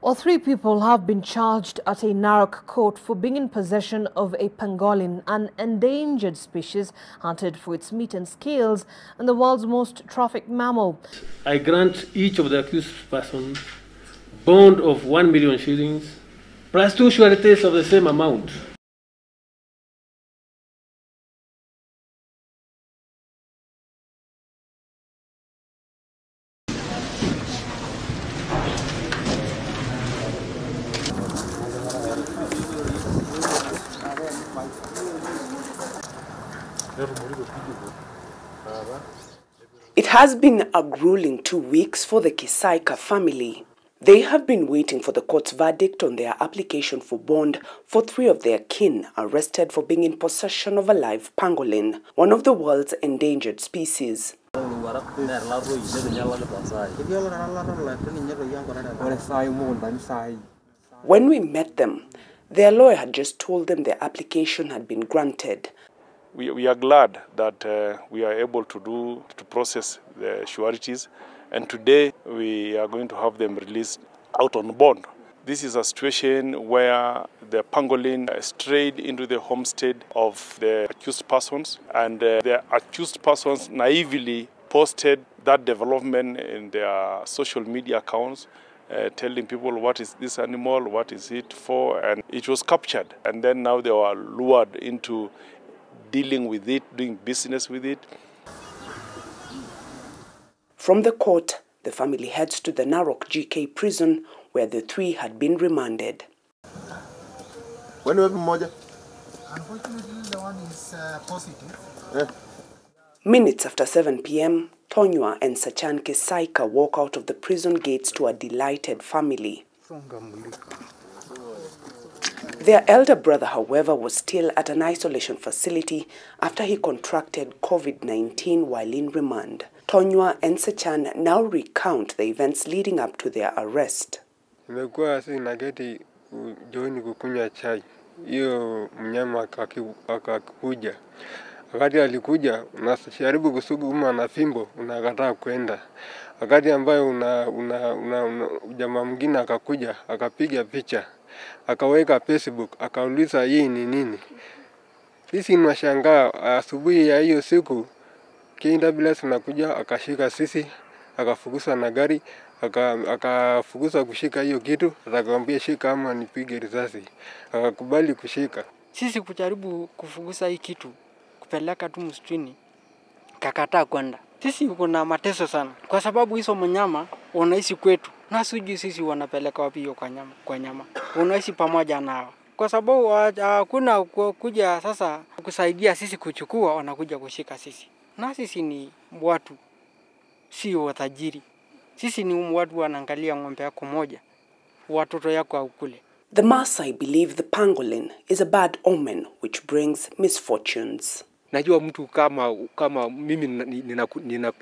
Well, 3 people have been charged at a Narok court for being in possession of a pangolin, an endangered species hunted for its meat and scales and the world's most trafficked mammal. I grant each of the accused persons bond of 1 million shillings plus 2 sureties of the same amount. It has been a grueling 2 weeks for the Kisaika family. They have been waiting for the court's verdict on their application for bond for 3 of their kin arrested for being in possession of a live pangolin, one of the world's endangered species. When we met them, their lawyer had just told them their application had been granted. We are glad that we are able to process the sureties, and today we are going to have them released out on bond. This is a situation where the pangolin strayed into the homestead of the accused persons, and the accused persons naively posted that development in their social media accounts, telling people what is this animal, what is it for, and it was captured. And then now they were lured into dealing with it, doing business with it. From the court, the family heads to the Narok GK prison where the 3 had been remanded. Unfortunately, the one is positive. Minutes after 7 p.m., Tonywa and Sachan Kisaika walk out of the prison gates to a delighted family. Their elder brother, however, was still at an isolation facility after he contracted COVID-19 while in remand. Tonywa and Sachan now recount the events leading up to their arrest. Nimekuwa nageti jioni kukunywa chai. Hiyo mnyama akakuja. Wakati alikuja, unajaribu kusukuma na fimbo, unakataa kwenda. Wakati ambayo jamaa mwingine akakuja, akapiga picha, akaweka Facebook, akauliza hii ni nini. Sisi tunashangaa, asubuhi ya hiyo siku KWS anakuja akashika sisi, akafukuza na gari, akafukuza kushika hiyo kitu, akamwambia shika ama nipige risasi. Akakubali kushika. Sisi kujaribu kufukuza hii kitu, kupeleka tu msituni, kakataa kwenda. Sisi kuna mateso sana kwa sababu hizo mnyama wanaishi kwetu. Na sijui sisi wanapeleka wapi hiyo kwa nyama. Wanaishi pamoja nao. Kwa sababu hakuna kuja sasa kusaidia sisi kuchukua, wanakuja kushika sisi. Na sisi ni watu, si watajiri. Sisi ni watu wanaangalia ng'ombe yako moja, watoto yako haukule. The Maasai believe the pangolin is a bad omen which brings misfortunes. Najua mtu kama mimi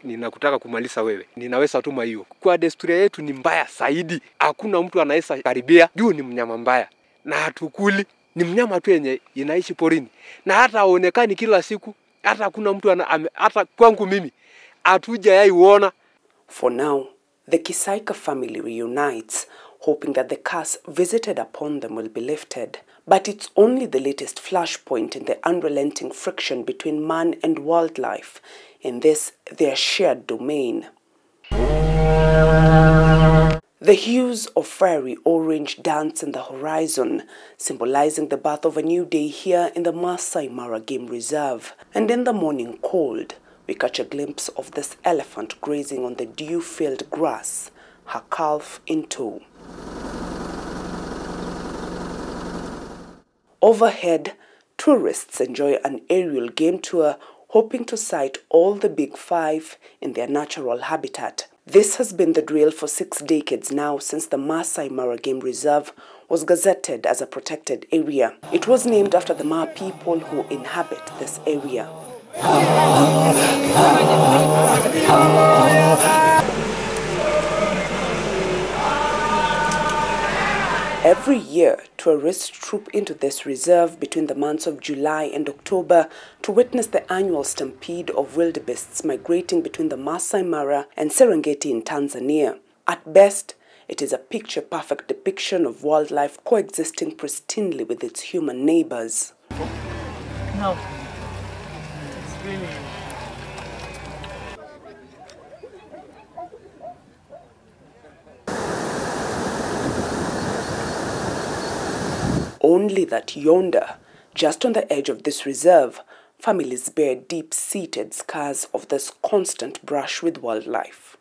ninakutaka kumaliza wewe, ninaweza tuma hiyo. Kwa desturi yetu ni mbaya zaidi. Hakuna mtu anaweza karibia, juu ni mnyama mbaya. Na hatukuli, ni mnyama tu yenye inaishi porini. Na hata haonekani kila siku, hata hakuna mtu hata kwangu mimi hatujaiona. For now, the Kisaika family reunites, hoping that the curse visited upon them will be lifted. But it's only the latest flashpoint in the unrelenting friction between man and wildlife in this, their shared domain. The hues of fiery orange dance in the horizon, symbolizing the birth of a new day here in the Maasai Mara Game Reserve. And in the morning cold, we catch a glimpse of this elephant grazing on the dew-filled grass, her calf in tow. Overhead, tourists enjoy an aerial game tour, hoping to sight all the big 5 in their natural habitat. This has been the drill for 6 decades now since the Maasai Mara Game Reserve was gazetted as a protected area. It was named after the Ma people who inhabit this area. Every year, tourists troop into this reserve between the months of July and October to witness the annual stampede of wildebeests migrating between the Maasai Mara and Serengeti in Tanzania. At best, It is a picture-perfect depiction of wildlife coexisting pristinely with its human neighbors. No. It's really... Only that yonder, just on the edge of this reserve, families bear deep-seated scars of this constant brush with wildlife.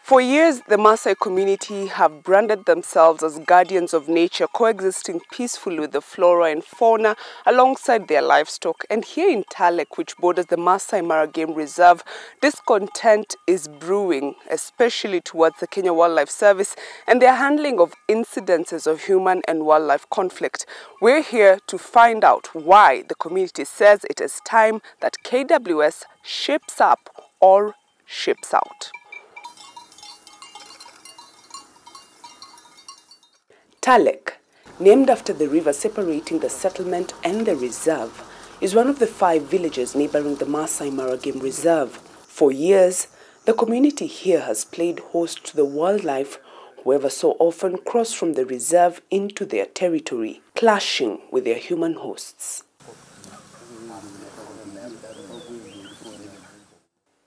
For years, the Maasai community have branded themselves as guardians of nature, coexisting peacefully with the flora and fauna alongside their livestock. And here in Talek, which borders the Maasai Mara Game Reserve, discontent is brewing, especially towards the Kenya Wildlife Service and their handling of incidences of human and wildlife conflict. We're here to find out why the community says it is time that KWS ships up or ships out. Talek, named after the river separating the settlement and the reserve, is one of the 5 villages neighboring the Maasai Mara Game Reserve. For years, the community here has played host to the wildlife who ever so often cross from the reserve into their territory, clashing with their human hosts.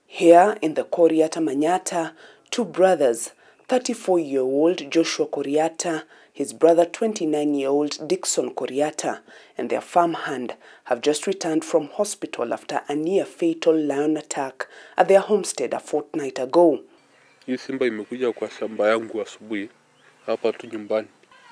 Here in the Koriata Manyata, 2 brothers, 34-year-old Joshua Koriata, his brother 29-year-old Dixon Koriata, and their farmhand have just returned from hospital after a near-fatal lion attack at their homestead a fortnight ago. Hii simba imekuja kwa shamba yangu asubuhi hapa tu nyumbani.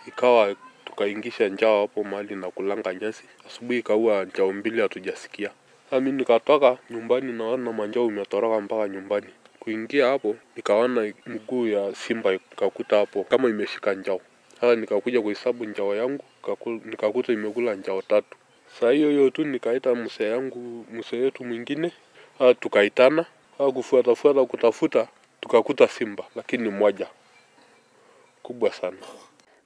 Ikawa tukaingisha njao hapo mahali na kulanga nyasi. Asubuhi ikaua njao 2 hatujasikia. Mimi nikatoka nyumbani naona manjao imetoroka mpaka nyumbani. Kuingia hapo nikaona mguu ya simba ikakuta hapo kama imeshika njao. Sasa nikakuja kuhesabu njao yangu, nikakuta imekula njao 3. Saa hiyo tu nikaita mzee yetu mwingine, tukaitana, kufuata kutafuta, tukakuta simba lakini moja kubwa sana.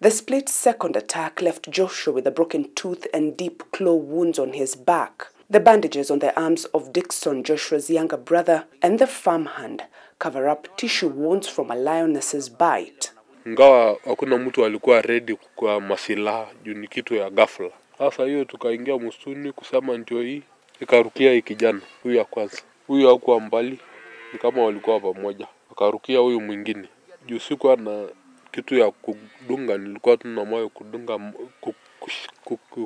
The split-second attack left Joshua with a broken tooth and deep claw wounds on his back. The bandages on the arms of Dixon, Joshua's younger brother, and the farmhand cover up tissue wounds from a lioness's bite. Ingawa hakuna mtu alikuwa ready kwa masilaha juu ni kitu ya ghafla. Sasa hiyo tukaingia msituni kusema ndio hii, ikarukia kijana huyu ya kwanza. Huyu hakuwa mbali, ni kama walikuwa pamoja. Akarukia huyu mwingine. Juu sikuwa na kitu ya kudunga, nilikuwa tu na mawe kudunga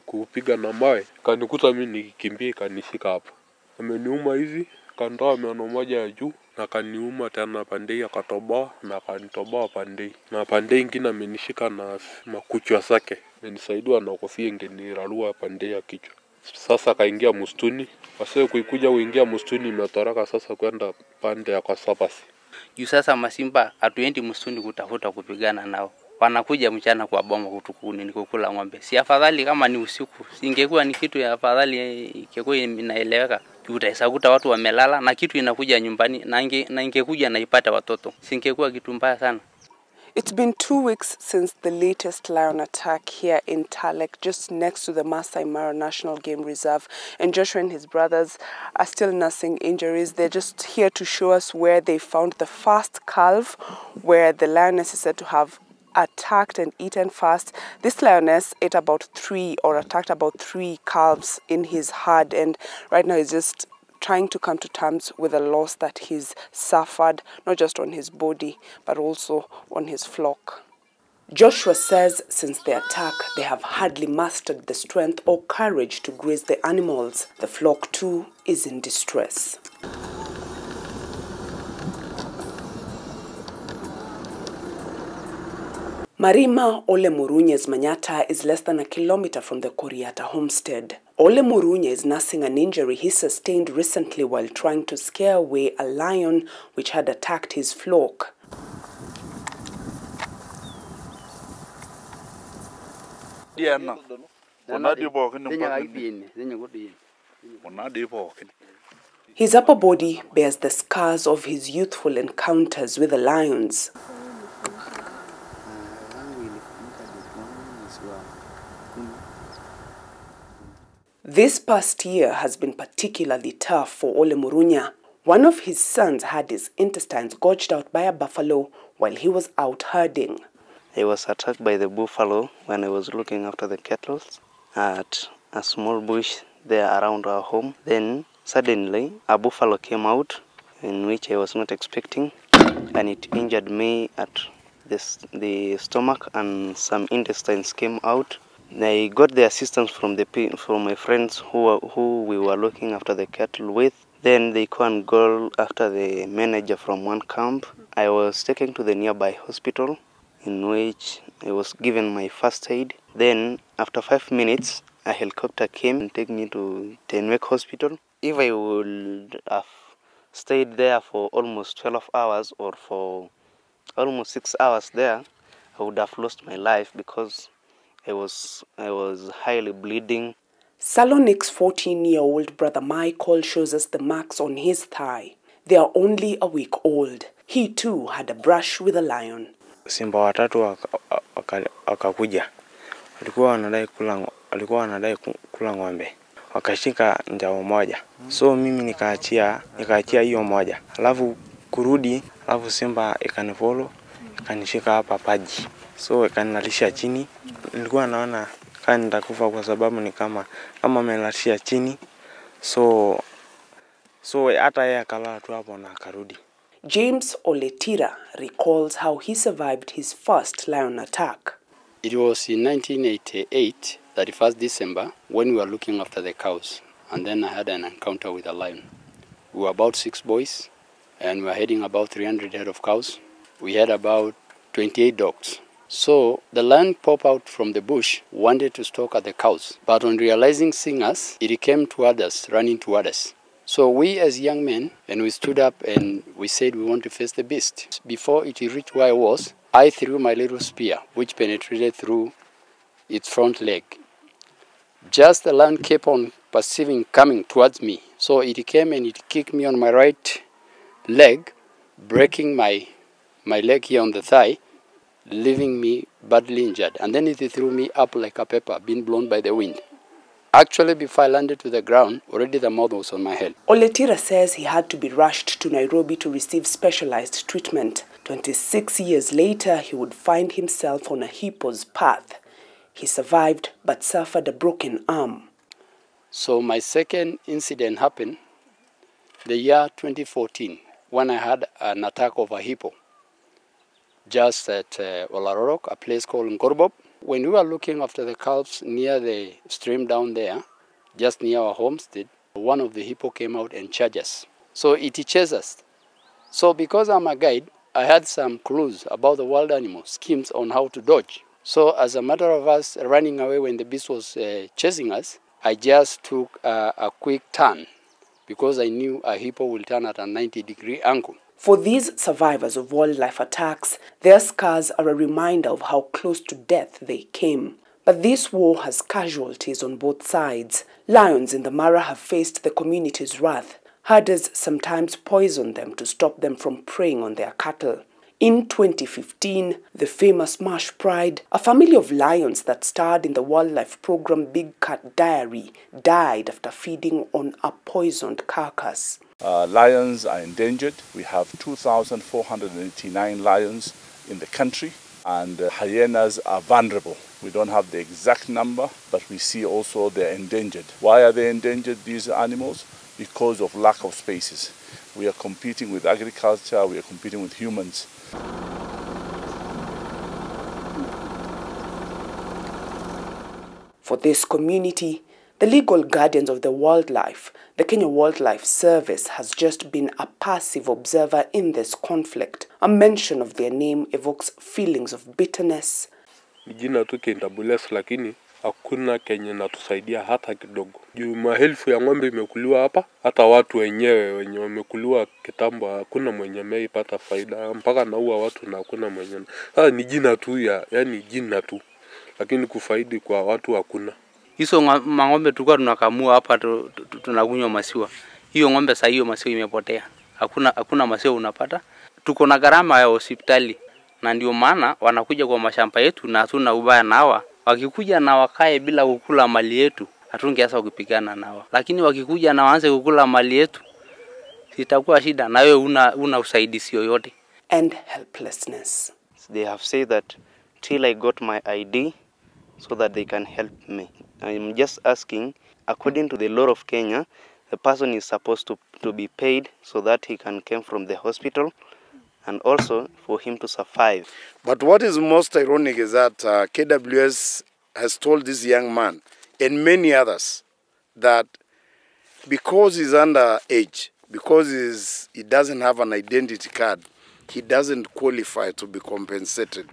kupiga na mawe. Kanikuta mimi nikikimbia kanishika hapa. Ameniuma hivi, kandoa meno moja ya juu na kaniuma tena pande akatoboa na kanitoboa pande. Na pande nyingine amenishika na makucha zake. Amenisaidia na kofia ingenirarua pande ya kichwa. Sasa kaingia msituni. Wasee kuikuja kuingia msituni imetoroka sasa kwenda pande ya Kasabasi. Juu sasa masimba hatuendi msituni kutafuta kupigana nao. Wanakuja mchana kwa boma kutukuni ni kukula ng'ombe. Si afadhali kama ni usiku. Singekuwa ni kitu ya afadhali ingekuwa inaeleweka. Utakuta watu wamelala na kitu inakuja nyumbani na ingekuja na ipata watoto. Singekuwa kitu mbaya sana. It's been 2 weeks since the latest lion attack here in Talek, just next to the Maasai Mara National Game Reserve. And Joshua and his brothers are still nursing injuries. They're just here to show us where they found the first calf, where the lioness is said to have attacked and eaten first. This lioness ate about 3 or attacked about 3 calves in his herd, and right now he's just trying to come to terms with the loss that he's suffered, not just on his body, but also on his flock. Joshua says since the attack, they have hardly mastered the strength or courage to graze the animals. The flock too is in distress. Marima Ole Murunye's Manyata is less than a kilometer from the Koriata homestead. Ole Murunye is nursing an injury he sustained recently while trying to scare away a lion which had attacked his flock. His upper body bears the scars of his youthful encounters with the lions. This past year has been particularly tough for Ole Murunya. One of his sons had his intestines gouged out by a buffalo while he was out herding. I was attacked by the buffalo when I was looking after the cattle at a small bush there around our home. Then suddenly a buffalo came out in which I was not expecting, and it injured me at the stomach, and some intestines came out. I got the assistance from my friends who we were looking after the cattle with. Then they go and go after the manager from one camp. I was taken to the nearby hospital in which I was given my first aid. Then after 5 minutes, a helicopter came and took me to Tenwek Hospital. If I would have stayed there for almost 12 hours or for almost 6 hours there, I would have lost my life because I was highly bleeding. Salonik's 14-year-old brother Michael shows us the marks on his thigh. They are only a week old. He too had a brush with a lion. Simba watatu wakakuja. Walikuwa wanadai kula ng'ombe. Wakashika njao moja. So mimi nikaachia hiyo moja. Alafu kurudi, alafu simba ikanifollow, ikanishika hapa paji. So ikanilalisha chini. Nilikuwa naona kama nitakufa kwa sababu ni kama amenilalisha chini. So hata yeye akalala tu hapo na akarudi. James Oletira recalls how he survived his first lion attack. It was in 1988, 31st December, when we were looking after the cows. And then I had an encounter with a lion. We were about 6 boys, and we were heading about 300 head of cows. We had about 28 dogs. So the lion popped out from the bush, wanted to stalk at the cows. But on realizing seeing us, it came toward us, running toward us. So we as young men, and we stood up and we said we want to face the beast. Before it reached where I was, I threw my little spear, which penetrated through its front leg. Just the lion kept on perceiving coming towards me. So it came and it kicked me on my right leg, breaking my leg here on the thigh, leaving me badly injured. And then it threw me up like a pepper, being blown by the wind. Actually, before I landed to the ground, already the mouth was on my head. Oletira says he had to be rushed to Nairobi to receive specialized treatment. 26 years later, he would find himself on a hippo's path. He survived but suffered a broken arm. So my second incident happened the year 2014 when I had an attack of a hippo just at Olarorok, a place called Ngorbob. When we were looking after the calves near the stream down there, just near our homestead, one of the hippo came out and charged us. So it chased us. So because I'm a guide, I had some clues about the wild animal, schemes on how to dodge. So as a matter of us running away when the beast was chasing us, I just took a quick turn because I knew a hippo will turn at a 90-degree angle. For these survivors of wildlife attacks, their scars are a reminder of how close to death they came. But this war has casualties on both sides. Lions in the Mara have faced the community's wrath. Herders sometimes poison them to stop them from preying on their cattle. In 2015, the famous Marsh Pride, a family of lions that starred in the wildlife program Big Cat Diary, died after feeding on a poisoned carcass. Lions are endangered. We have 2,489 lions in the country, and hyenas are vulnerable. We don't have the exact number, but we see also they're endangered. Why are they endangered, these animals? Because of lack of spaces. We are competing with agriculture, we are competing with humans. For this community, the legal guardians of the wildlife, the Kenya Wildlife Service, has just been a passive observer in this conflict. A mention of their name evokes feelings of bitterness. Jina tu Kentabulesi, lakini hakuna Kenya natusaidia hata kidogo. Juu maelfu ya ng'ombe imekuliwa hapa, hata watu wenyewe wenye wamekuliwa kitambo hakuna mwenye ameipata faida, mpaka naua watu na hakuna mwenye. Sasa ni jina tu yani jina tu. Lakini kufaidi kwa watu hakuna. Hizo ng'ombe tulikuwa tunakamua hapa tunakunywa maziwa. Hiyo ng'ombe sasa hiyo maziwa imepotea. Hakuna maziwa unapata. Tuko na gharama ya hospitali. Na ndio maana wanakuja kwa mashamba yetu na hatuna ubaya nao. Wakikuja na wakae bila kukula mali yetu, hatungeweza kupigana nao. Lakini wakikuja na waanze kukula mali yetu, itakuwa shida na wewe una usaidizi yoyote. And helplessness. They have said that till I got my ID so that they can help me. I'm just asking, according to the law of Kenya, the person is supposed to be paid so that he can come from the hospital and also for him to survive. But what is most ironic is that KWS has told this young man and many others that because he's underage, because he doesn't have an identity card, he doesn't qualify to be compensated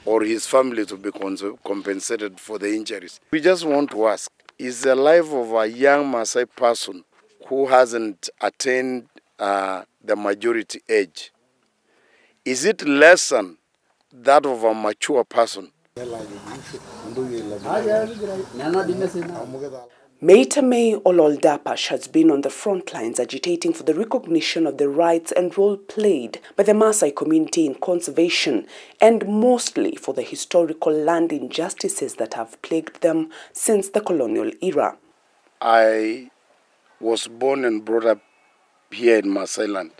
or his family to be compensated for the injuries. We just want to ask, is the life of a young Maasai person who hasn't attained the majority age, is it less than that of a mature person? Meita May Ololdapash has been on the front lines agitating for the recognition of the rights and role played by the Maasai community in conservation and mostly for the historical land injustices that have plagued them since the colonial era. I was born and brought up here in Maasai land,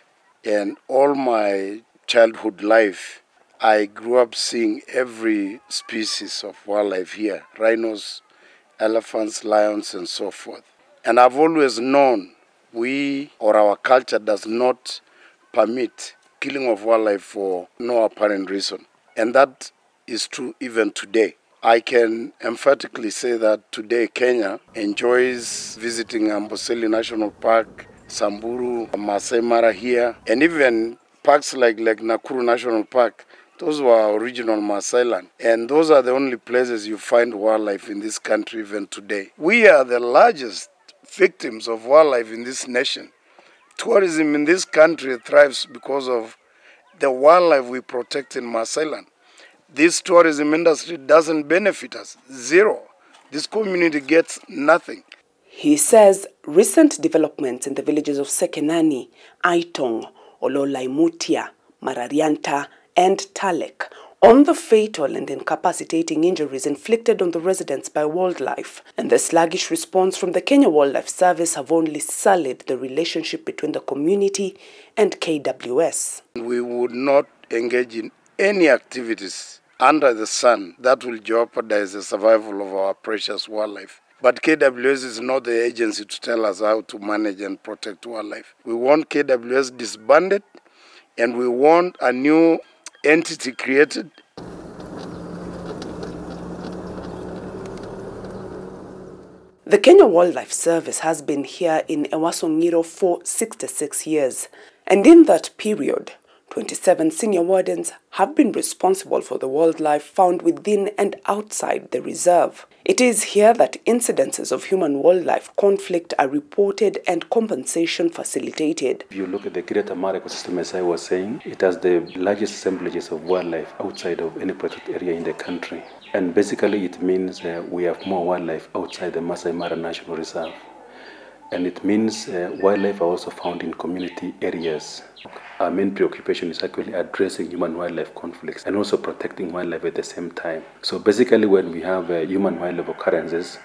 and all my childhood life I grew up seeing every species of wildlife here, rhinos, elephants, lions, and so forth. And I've always known our culture does not permit killing of wildlife for no apparent reason. And that is true even today. I can emphatically say that today Kenya enjoys visiting Amboseli National Park, Samburu, Masai Mara here, and even parks like Nakuru National Park. Those were original Maasai land. And those are the only places you find wildlife in this country even today. We are the largest victims of wildlife in this nation. Tourism in this country thrives because of the wildlife we protect in Maasai land. This tourism industry doesn't benefit us. Zero. This community gets nothing. He says recent developments in the villages of Sekenani, Aitong, Ololaimutia, Mararianta, and Talek on the fatal and incapacitating injuries inflicted on the residents by wildlife, and the sluggish response from the Kenya Wildlife Service have only sullied the relationship between the community and KWS. We would not engage in any activities under the sun that will jeopardize the survival of our precious wildlife. But KWS is not the agency to tell us how to manage and protect wildlife. We want KWS disbanded, and we want a new entity created. The Kenya Wildlife Service has been here in Ewasongiro for 66 years, and in that period, 27 senior wardens have been responsible for the wildlife found within and outside the reserve. It is here that incidences of human-wildlife conflict are reported and compensation facilitated. If you look at the Greater Mara ecosystem, as I was saying, it has the largest assemblages of wildlife outside of any protected area in the country. And basically it means we have more wildlife outside the Masai Mara National Reserve. And it means wildlife are also found in community areas. Our main preoccupation is actually addressing human-wildlife conflicts and also protecting wildlife at the same time. So basically when we have human-wildlife occurrences,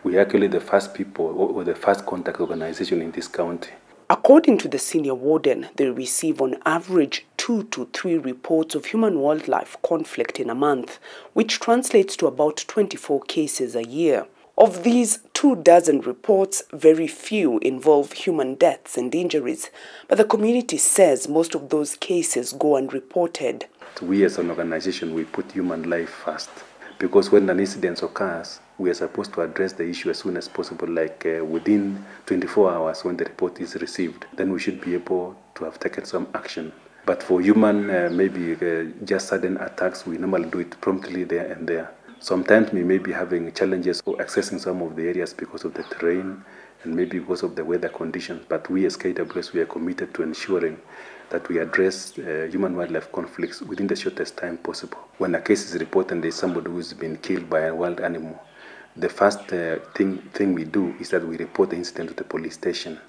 we are actually the first people or the first contact organization in this county. According to the senior warden, they receive on average 2 to 3 reports of human-wildlife conflict in a month, which translates to about 24 cases a year. Of these 24 reports, very few involve human deaths and injuries, but the community says most of those cases go unreported. We as an organization, we put human life first, because when an incident occurs, we are supposed to address the issue as soon as possible, like within 24 hours when the report is received. Then we should be able to have taken some action. But for human, just sudden attacks, we normally do it promptly there and there. Sometimes we may be having challenges or accessing some of the areas because of the terrain and maybe because of the weather conditions. But we as KWS, we are committed to ensuring that we address human-wildlife conflicts within the shortest time possible. When a case is reported and there is somebody who has been killed by a wild animal, the first thing we do is that we report the incident to the police station.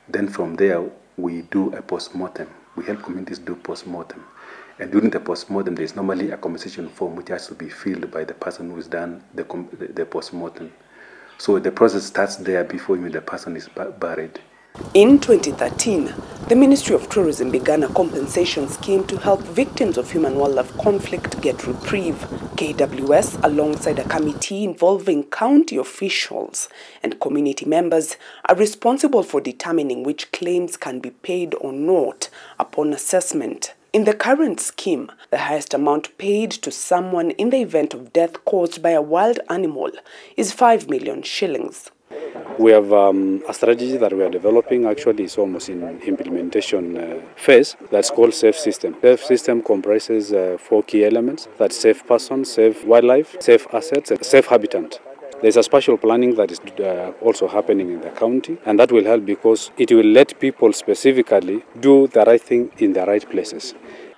Then from there, we do a post-mortem. We help communities do post-mortem. And during the post-mortem, there is normally a compensation form which has to be filled by the person who has done the post-mortem. So the process starts there before even the person is buried. In 2013, the Ministry of Tourism began a compensation scheme to help victims of human-wildlife conflict get reprieve. KWS, alongside a committee involving county officials and community members, are responsible for determining which claims can be paid or not upon assessment. In the current scheme, the highest amount paid to someone in the event of death caused by a wild animal is 5 million shillings. We have a strategy that we are developing. Actually, it's almost in implementation phase. That's called SAFE system. SAFE system comprises 4 key elements. That's safe person, safe wildlife, safe assets, and safe habitat. There's a spatial planning that is also happening in the county, and that will help because it will let people specifically do the right thing in the right places.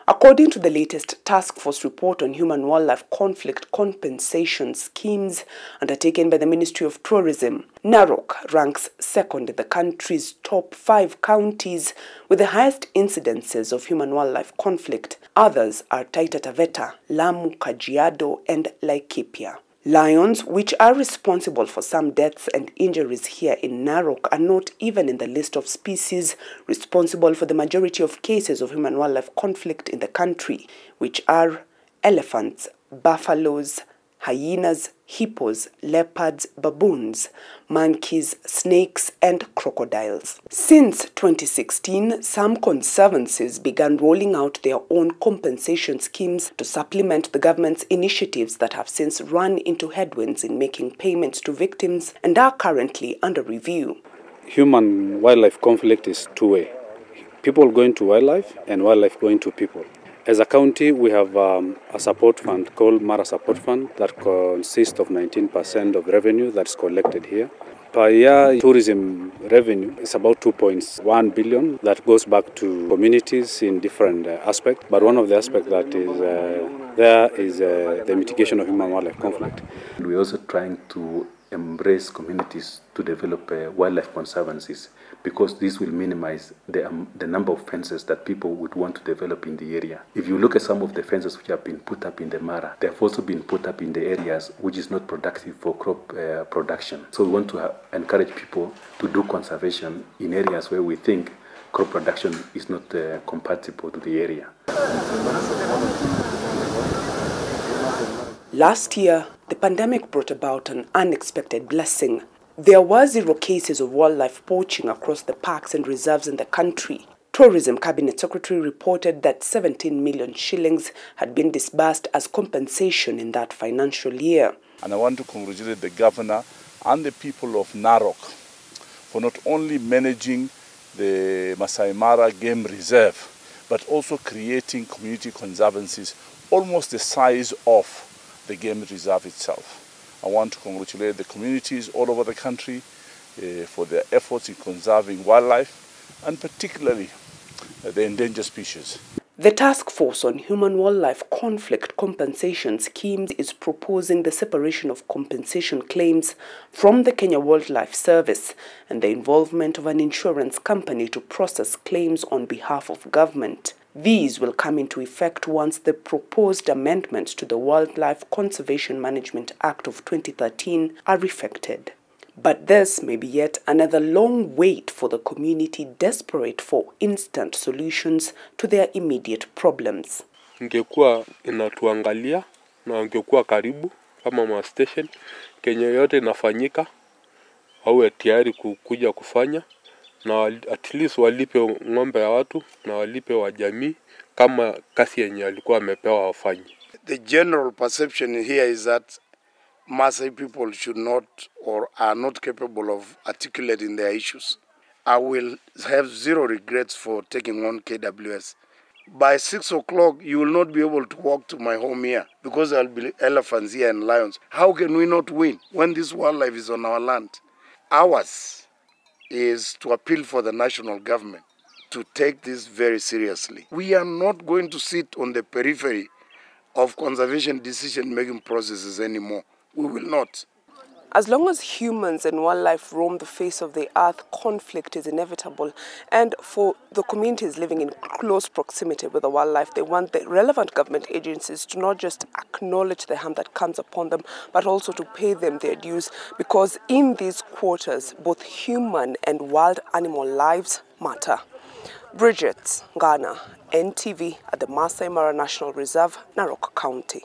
According to the latest task force report on human-wildlife conflict compensation schemes undertaken by the Ministry of Tourism, Narok ranks second in the country's top 5 counties with the highest incidences of human-wildlife conflict. Others are Taita Taveta, Lamu, Kajiado, and Laikipia. Lions, which are responsible for some deaths and injuries here in Narok, are not even in the list of species responsible for the majority of cases of human-wildlife conflict in the country, which are elephants, buffaloes, hyenas, hippos, leopards, baboons, monkeys, snakes, and crocodiles. Since 2016, some conservancies began rolling out their own compensation schemes to supplement the government's initiatives that have since run into headwinds in making payments to victims and are currently under review. Human-wildlife conflict is two-way. People going to wildlife and wildlife going to people. As a county, we have a support fund called Mara Support Fund that consists of 19% of revenue that's collected here. Per year, tourism revenue is about 2.1 billion that goes back to communities in different aspects. But one of the aspects that is there is the mitigation of human-wildlife conflict. We're also trying to embrace communities to develop wildlife conservancies, because this will minimize the number of fences that people would want to develop in the area. If you look at some of the fences which have been put up in the Mara, they have also been put up in the areas which is not productive for crop production. So we want to encourage people to do conservation in areas where we think crop production is not compatible to the area. Last year, the pandemic brought about an unexpected blessing. There were 0 cases of wildlife poaching across the parks and reserves in the country. Tourism Cabinet Secretary reported that 17 million shillings had been disbursed as compensation in that financial year. And I want to congratulate the governor and the people of Narok for not only managing the Masai Mara Game Reserve, but also creating community conservancies almost the size of the game reserve itself. I want to congratulate the communities all over the country for their efforts in conserving wildlife, and particularly the endangered species. The Task Force on Human-Wildlife Conflict Compensation Schemes is proposing the separation of compensation claims from the Kenya Wildlife Service and the involvement of an insurance company to process claims on behalf of government. These will come into effect once the proposed amendments to the Wildlife Conservation Management Act of 2013 are effected. But this may be yet another long wait for the community desperate for instant solutions to their immediate problems. Ingekuwa inatuangalia na ingekuwa karibu kama ma station Kenya yote inafanyika, wawe tayari kuja kufanya na at least walipe ng'ombe ya watu na walipe wa jamii kama kasi yenye alikuwa amepewa wafanye. The general perception here is that Maasai people should not or are not capable of articulating their issues. I will have 0 regrets for taking on KWS. By 6 o'clock, you will not be able to walk to my home here because there will be elephants here and lions. How can we not win when this wildlife is on our land? Ours is to appeal for the national government to take this very seriously. We are not going to sit on the periphery of conservation decision-making processes anymore. We will not. As long as humans and wildlife roam the face of the earth, conflict is inevitable. And for the communities living in close proximity with the wildlife, they want the relevant government agencies to not just acknowledge the harm that comes upon them, but also to pay them their dues, because in these quarters, both human and wild animal lives matter. Bridget, Ghana, NTV at the Masai Mara National Reserve, Narok County.